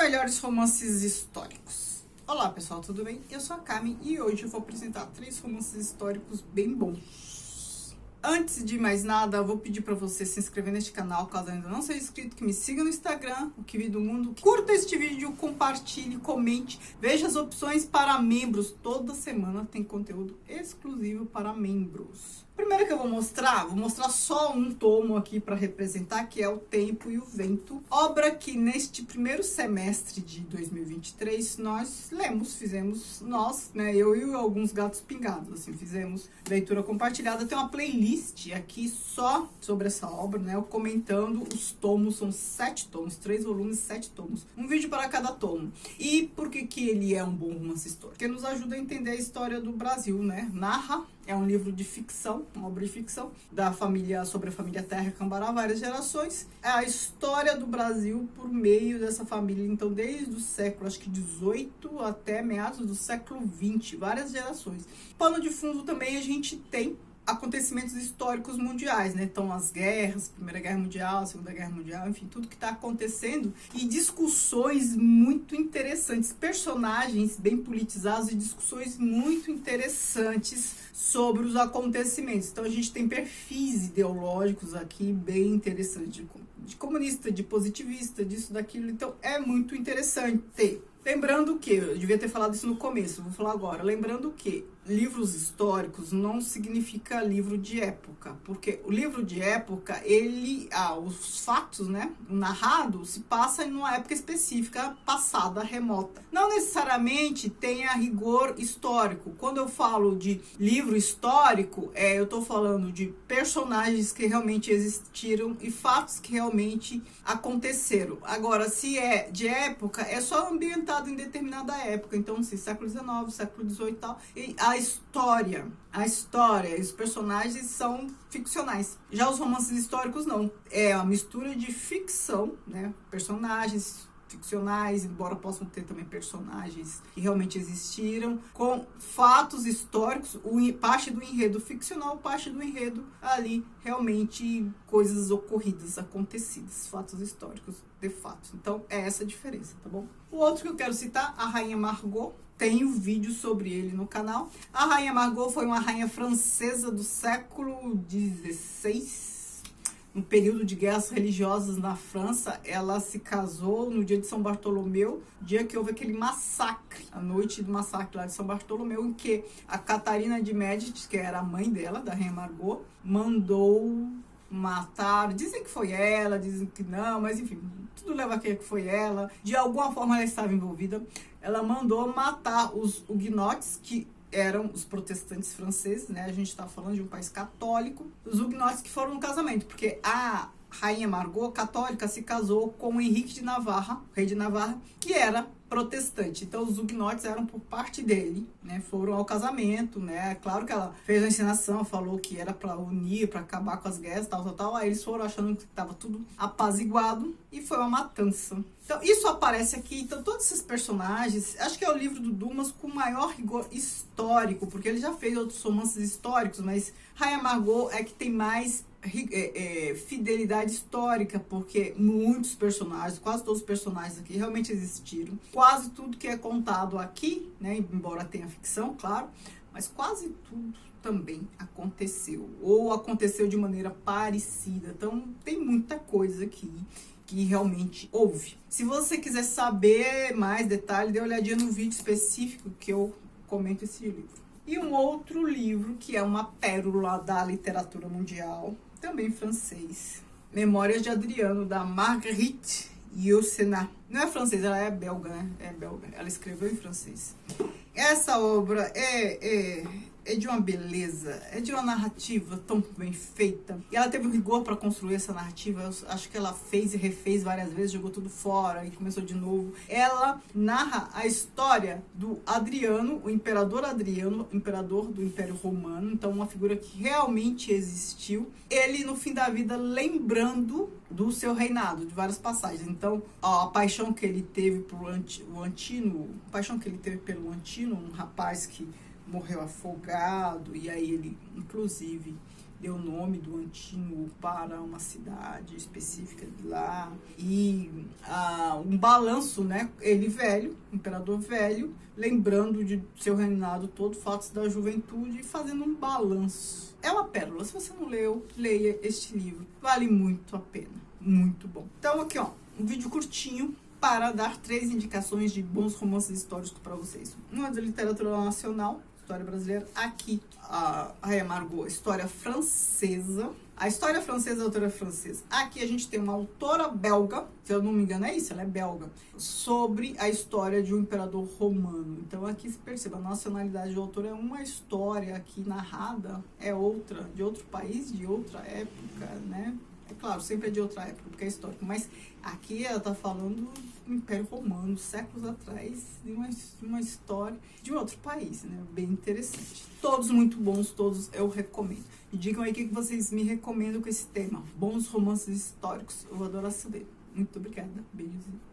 melhores romances históricos. Olá pessoal, tudo bem? Eu sou a Cami e hoje eu vou apresentar 3 romances históricos bem bons. Antes de mais nada, eu vou pedir para você se inscrever neste canal, caso ainda não seja inscrito, que me siga no Instagram, o Que Vi do Mundo, curta este vídeo, compartilhe, comente, veja as opções para membros. Toda semana tem conteúdo exclusivo para membros. Primeiro que eu vou mostrar só um tomo aqui para representar, que é O Tempo e o Vento. Obra que neste primeiro semestre de 2023 nós fizemos, eu e alguns gatos pingados, assim, fizemos leitura compartilhada. Tem uma playlist aqui só sobre essa obra, né, eu comentando os tomos, são 7 tomos, 3 volumes, 7 tomos. Um vídeo para cada tomo. E por que ele é um bom romance histórico? Porque nos ajuda a entender a história do Brasil, né? É um livro de ficção, uma obra de ficção, sobre a família Terra Cambará, várias gerações. É a história do Brasil por meio dessa família, então desde o século, acho que 18 até meados do século 20, várias gerações. Pano de fundo também a gente tem acontecimentos históricos mundiais, né? Então as guerras, Primeira Guerra Mundial, Segunda Guerra Mundial, enfim, tudo que está acontecendo e discussões muito interessantes, personagens bem politizados e discussões muito interessantes sobre os acontecimentos. Então a gente tem perfis ideológicos aqui bem interessantes, de comunista, de positivista, disso, daquilo, então é muito interessante. Lembrando que, eu devia ter falado isso no começo, vou falar agora. Lembrando que livros históricos não significa livro de época, porque o livro de época, os fatos, né, o narrado se passa em uma época específica, passada, remota. Não necessariamente tem a rigor histórico. Quando eu falo de livro histórico, eu estou falando de personagens que realmente existiram e fatos que realmente aconteceram. Agora, se é de época, é só ambientado em determinada época, então se século XIX, século XVIII e tal, e a história e os personagens são ficcionais. Já os romances históricos não, é uma mistura de ficção, né, personagens ficcionais, embora possam ter também personagens que realmente existiram, com fatos históricos, parte do enredo ficcional, parte do enredo ali, realmente coisas ocorridas, acontecidas, fatos históricos de fato. Então é essa a diferença, tá bom? O outro que eu quero citar, A Rainha Margot, tem um vídeo sobre ele no canal. A Rainha Margot foi uma rainha francesa do século XVI, no período de guerras religiosas na França. Ela se casou no dia de São Bartolomeu, dia que houve aquele massacre, a noite do massacre lá de São Bartolomeu, em que a Catarina de Médici, que era a mãe dela, da Rainha Margot, mandou matar. Dizem que foi ela, dizem que não, mas enfim, tudo leva a crer que foi ela. De alguma forma ela estava envolvida. Ela mandou matar os huguenotes, que eram os protestantes franceses, né? A gente está falando de um país católico. Os huguenotes que foram no casamento, porque a Rainha Margot, católica, se casou com o Henrique de Navarra, rei de Navarra, que era protestante. Então os huguenotes eram por parte dele, né? Foram ao casamento, né? Claro que ela fez a encenação, falou que era para unir, para acabar com as guerras, tal. Aí eles foram achando que estava tudo apaziguado e foi uma matança. Então isso aparece aqui. Então todos esses personagens, acho que é o livro do Dumas com maior rigor histórico, porque ele já fez outros romances históricos, mas Rainha Margot é que tem mais fidelidade histórica, porque muitos personagens, quase todos os personagens aqui realmente existiram. Quase tudo que é contado aqui, né, embora tenha ficção, claro, mas quase tudo também aconteceu, ou aconteceu de maneira parecida. Então tem muita coisa aqui que realmente houve. Se você quiser saber mais detalhes, dê uma olhadinha no vídeo específico que eu comento esse livro. E um outro livro que é uma pérola da literatura mundial, também francês, Memórias de Adriano, da Marguerite Yourcenar. Não é francês, ela é belga, né? É belga. Ela escreveu em francês. Essa obra é de uma beleza, é de uma narrativa tão bem feita. E ela teve um rigor para construir essa narrativa. Eu acho que ela fez e refez várias vezes, jogou tudo fora e começou de novo. Ela narra a história do Adriano, o imperador Adriano, imperador do Império Romano. Então, uma figura que realmente existiu. Ele, no fim da vida, lembrando do seu reinado, de várias passagens. Então, a paixão que ele teve pelo Antino, um rapaz que morreu afogado, e aí ele, inclusive, deu o nome do Antínuo para uma cidade específica de lá. E um balanço, né? Ele velho, imperador velho, lembrando de seu reinado todo, fatos da juventude e fazendo um balanço. É uma pérola. Se você não leu, leia este livro. Vale muito a pena. Muito bom. Então aqui, ó, um vídeo curtinho para dar 3 indicações de bons romances históricos para vocês. Uma de literatura nacional, história brasileira. Aqui, a Raia Margot, história francesa. A história francesa, a autora francesa. Aqui a gente tem uma autora belga, se eu não me engano é isso, ela é belga, sobre a história de um imperador romano. Então aqui se percebe, a nacionalidade do autor é uma história aqui narrada, é outra, de outro país, de outra época, né? É claro, sempre é de outra época, porque é histórico, mas aqui ela tá falando do Império Romano, séculos atrás, de uma história de um outro país, né? Bem interessante. Todos muito bons, todos eu recomendo. E digam aí o que vocês me recomendam com esse tema. Bons romances históricos, eu vou adorar saber. Muito obrigada, beijos.